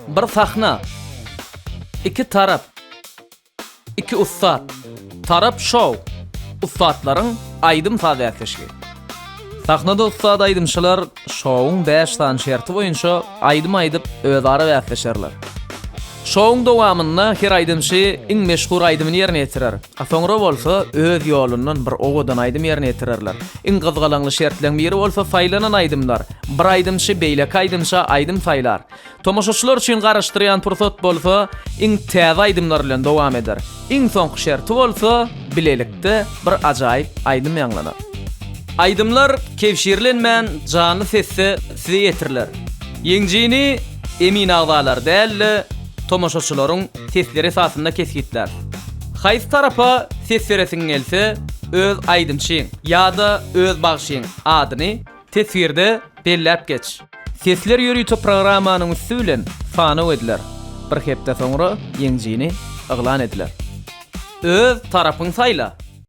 Bir sahna, iki tarap, iki ustad. Tarap show, ustadların aydım faziyatlışı. Sahnada ustad aydımşılar show'un 5 tane şerti boyunca aydım aydıp özara vəsləşərlər. Show'un dowamında her aydımşı iň meşhur aydymyny ýerine ýetirer. Soňra bolsa öz ýolundan bir owadan aydym ýerine ýetirerler. Iň gyzgalaňly şertlerden biri bolsa faýlanan aydymlar. Bir aydymşy beýlek aydymşa aydym faýlar. Tomoşaçylar üçin garaşdyrýan pursat bolsa iň täze aydymlar bilen dowam eder. Iň soňky şerti bolsa bilelikde bir ajaýyp aydym ýanglanar. Aydymlar kevşirlenmän jany sesse size ýetirler. Ýeňjini emin agdalar däl tomoşaçylaryň sesleri esasında kesgitler. Haýsy tarapa ses beresin gelse öz aydymçyň ýa-da öz bagşyň adyny tesvirde belläp geç. Sesler ýörüýte programmanyň üstü bilen fana ediler. Bir hepde soňra ýeňjini eglan ediler. Öz tarapyň saýla.